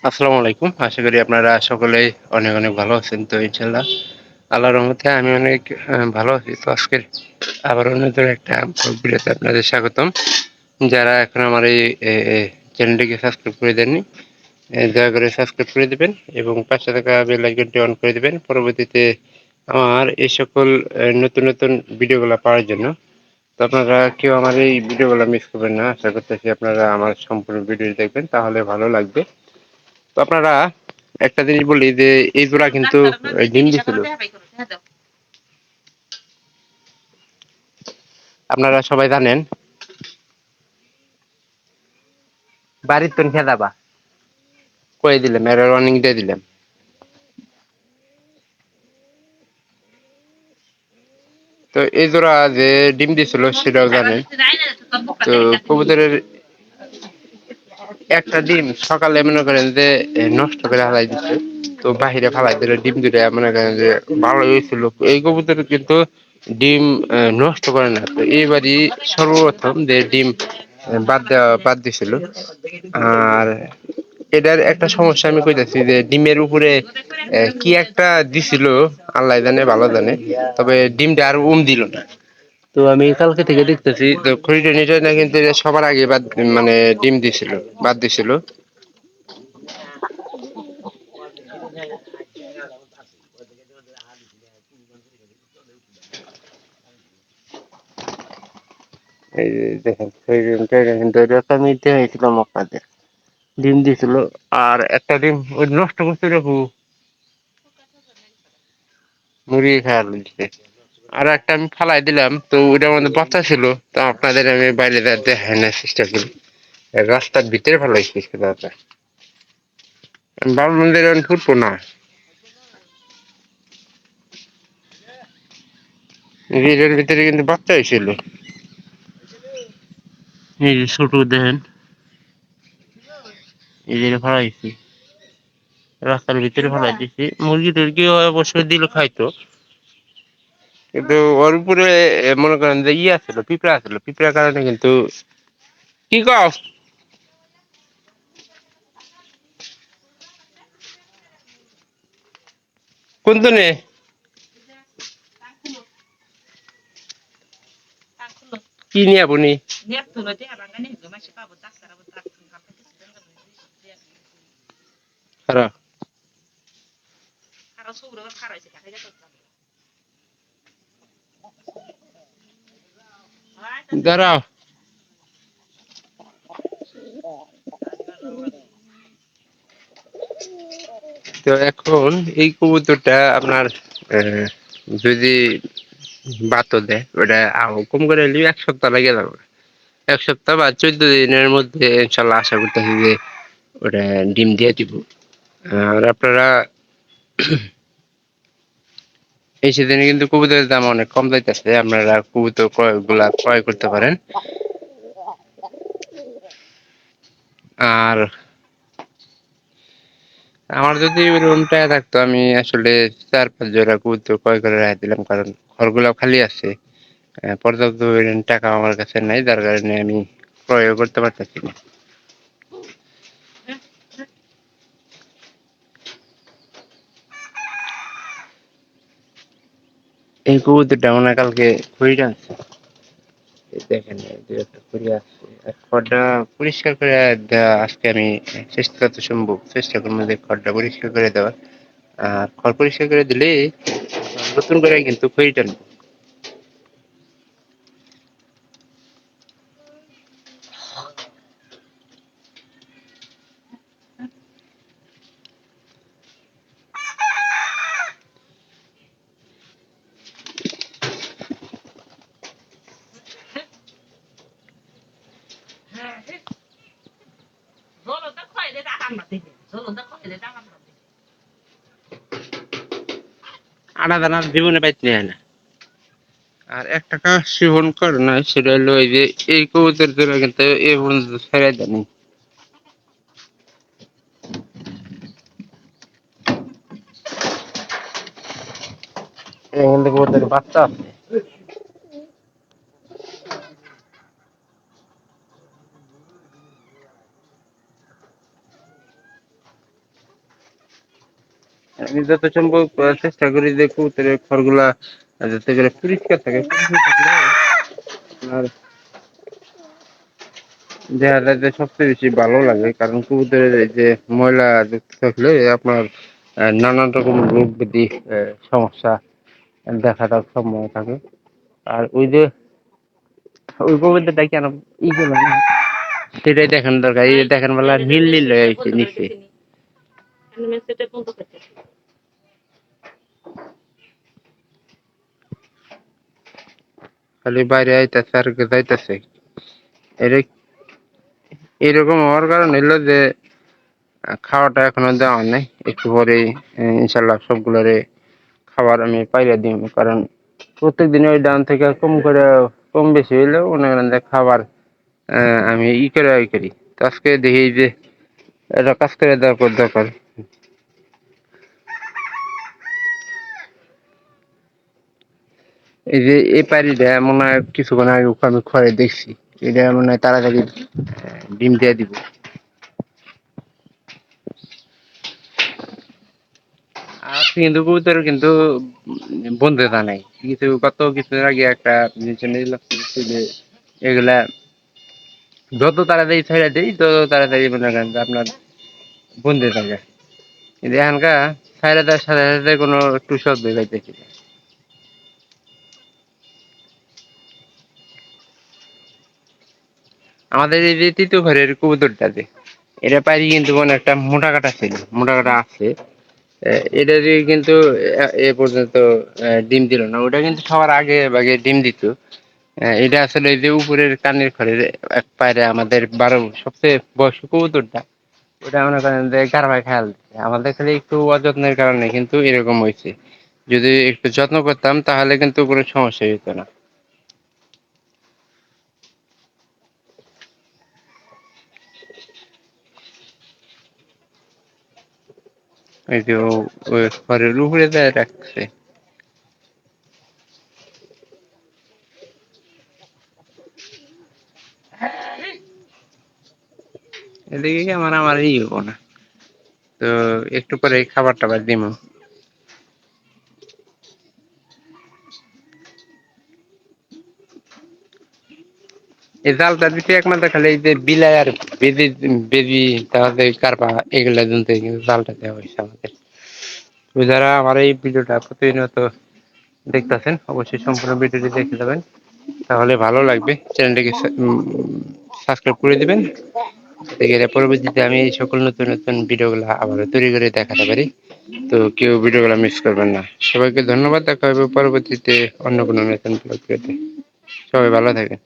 আসসালামু আলাইকুম। আশা করি আপনারা সকলেই অনেক, অনেক ভালো আছেন। তো ইনশাআল্লাহ আল্লাহর রহমতে আমি অনেক ভালো আছি। তো আজকের আবারও নতুন একটা ভিডিওতে আপনাদের স্বাগতম। যারা এখন আমার এই চ্যানেলটিকে সাবস্ক্রাইব করে দেননি, দয়া করে সাবস্ক্রাইব করে দিবেন এবং পাশে থাকা বেল আইকনটি অন করে দিবেন। পরবর্তীতে আমার এই সকল নতুন, নতুন ভিডিওগুলা পাওয়ার জন্য। তো আপনারা কেউ আমার এই ভিডিওগুলা মিস করবেন না। আশা করতেছি আপনারা আমার সম্পূর্ণ ভিডিওটি দেখবেন, তাহলে ভালো লাগবে। তো আপনারা একটা জিনিস বলি যে এই জোড়া কিন্তু ডিম দিছিল। আপনারা সবাই জানেন বাড়ির তো খেয়ে দাবা করে দিলাম, এর ওয়ার্নিং দিয়ে দিলাম। তো এই জোড়া যে ডিম দিছিল সেটাও জানেন। তো কবুতরের একটা ডিম সকালে মনে করেন যে নষ্ট করে হালাই দিচ্ছে। তো বাহিরে ফালাই দিলে ডিম দুটা মনে করেন যে ভালো হয়েছিল। এই কবুতর কিন্তু ডিম নষ্ট করে না। তো এইবারই সর্বপ্রথম যে ডিম বাদ দিছিল। আর এটার একটা সমস্যা আমি কইতাছি যে ডিমের উপরে কি একটা দিছিল, আল্লাহ জানে ভালো জানে, তবে ডিমটা আর দিল না। তো আমি কালকে থেকে দেখতেছি তো খড়িটা নিটা না, কিন্তু এটা সবার আগে মানে ডিম দিছিল, বাদ দিছিল। এই যে দেখেন খড়িটা কিন্তু এটা একটা আমি দেখেছিলাম আপনাদের, ডিম দিছিল। আর একটা ডিম ওই নষ্ট করতে রাখু মুরগি খাওয়ার দিচ্ছে। আর একটা আমি ফালাই দিলাম, তো ওটার মধ্যে বাচ্চা ছিল। তো আপনাদের আমি বাইরে দেখানোর চেষ্টা করি, রাস্তার ভিতরে ফেলাইছি দাদা। বাবু মন্দির ফুটবো না, এর ভিতরে কিন্তু বাচ্চা হয়েছিল। এই যে ছোট দেখেন, এই যে ফেলাইছি রাস্তার ভিতরে ফেলাই দিছি। মুরগি টুরগি অবশ্যই দিল খাইতো, কিন্তু ওর উপরে মনে করেন যে ছিল, পিঁপড়া ছিল, পিঁপড়ার কারণে কিন্তু কি কও কোন নে কি নিয়ে আপনি খারাপ দাঁড়াও। তো এখন এই কবুতরটা আপনার আহ, যদি বাতো দেয় ওটা কম করে হলেও 1 সপ্তাহ লাগে যাবে। 1 সপ্তাহ বা 14 দিনের মধ্যে ইনশাল্লাহ আশা করতেছি যে ওটা ডিম দিয়ে দিব। আর আপনারা এই সিজনে কিন্তু কবুতরের দাম অনেক কম যাইতেছে, আপনারা কবুতর ক্রয় করতে পারেন। আর আমার যদি রুমটা থাকতো আমি আসলে 4-5 জোড়া কবুতর ক্রয় করে রাখা দিলাম, কারণ ঘরগুলো খালি আছে। পর্যাপ্ত পরিমাণ টাকা আমার কাছে নাই, যার কারণে আমি ক্রয় করতে পারতেছি না। এই কবুতরটা মনে কালকে খুঁড়ি টানছে, দেখেন দু একটা খুঁড়ি আসছে। আর খড়টা পরিষ্কার করে দেওয়া আজকে আমি চেষ্টা যত সম্ভব চেষ্টা করবো যে খড়টা পরিষ্কার করে দেওয়ার। আর খড় পরিষ্কার করে দিলে নতুন করে কিন্তু খুঁড়ি টানবো। আনা দানা জীবনে পাইতে হয় না। আর একটা কাজ সেবন করে না, সেটা হলো এই যে এই কবুতর জোড়া কিন্তু এই পর্যন্ত ছেড়ে দেয়নি। এখান থেকে কবুতরের বাচ্চা আছে। আমি যত সম্ভব চেষ্টা করি যে কবুতরের ঘরগুলা যাতে করে পরিষ্কার থাকে। পরিষ্কার থাকলে আপনার দেখা যায় যে সবচেয়ে বেশি ভালো লাগে, কারণ কবুতরের এই যে ময়লা যুক্ত থাকলে আপনার নানান রকম রোগ ব্যাধি সমস্যা দেখা দেওয়ার সম্ভাবনা থাকে। আর ওই যে ওই কবুতরটা কেন ই করলো না সেটাই দেখানো দরকার। এই যে দেখেন বলা নীল নীল হয়ে আছে নিচে, খালি বাইরে আইতাছে আর যাইতাছে। এটা এরকম হওয়ার কারণ হইলো যে খাওয়াটা এখনো দেওয়া নাই, একটু পরেই ইনশাল্লাহ সবগুলোরে খাবার আমি পাইরে দিব। কারণ প্রত্যেক দিন ওই ডান থেকে কম করে কম বেশি হইলেও মনে করেন যে খাবার আমি ই করি। তো আজকে দেখি যে এটা কাজ করে দেওয়ার দরকার। এই যে এই পারিটা মনে হয় কিছুক্ষণ আগে আমি খড়ে দেখছি, এটা মনে হয় তাড়াতাড়ি ডিম দিয়ে দিব। আর কিন্তু কবুতর কিন্তু বন্ধুতা নাই। গত কিছুদিন আগে একটা জিনিস লাগছে যে এগুলা যত তাড়াতাড়ি ছেড়ে দেই তত তাড়াতাড়ি মনে করেন যে আপনার বন্ধে থাকে। কিন্তু এখানকার ছেড়ে দেওয়ার সাথে সাথে কোনো একটু শব্দ পাইতেছি না। আমাদের এই যে তৃতীয় ঘরের কবুতরটাতে এটা পারি কিন্তু মানে একটা মোটা কাটা ছিল, মোটা কাটা আছে। এটা দিয়ে কিন্তু এ পর্যন্ত ডিম দিল না। ওটা কিন্তু সবার আগে ভাগে ডিম দিত। এটা আসলে এই যে উপরের কানের ঘরের এক পায়রে আমাদের 12 সবচেয়ে বয়স্ক কবুতরটা, ওটা মনে করেন যে গারমায় খেয়াল দিচ্ছে। আমাদের খালি একটু অযত্নের কারণে কিন্তু এরকম হয়েছে। যদি একটু যত্ন করতাম তাহলে কিন্তু কোনো সমস্যা হতো না। এই যে ওই ঘরের উপরে দেয় রাখছে। এদিকে কি আমার ই হবো না। তো একটু পরে খাবার টাবার দিব। এই জালটা দিতে একমাত্র খালি এই যে বিলাই আর বেদি বেদি, তাহলে কারপা এগুলা জন্য কিন্তু জালটা দেওয়া হয়েছে আমাদের। তো যারা আমার এই ভিডিওটা প্রতিনিয়ত দেখতেছেন অবশ্যই সম্পূর্ণ ভিডিওটি দেখে যাবেন, তাহলে ভালো লাগবে। চ্যানেলটিকে সাবস্ক্রাইব করে দিবেন, এর পরবর্তীতে আমি এই সকল নতুন নতুন ভিডিওগুলো আবার তৈরি করে দেখাতে পারি। তো কেউ ভিডিওগুলো মিস করবেন না। সবাইকে ধন্যবাদ। দেখা হবে পরবর্তীতে অন্য কোনো নতুন ভিডিওতে। সবাই ভালো থাকেন।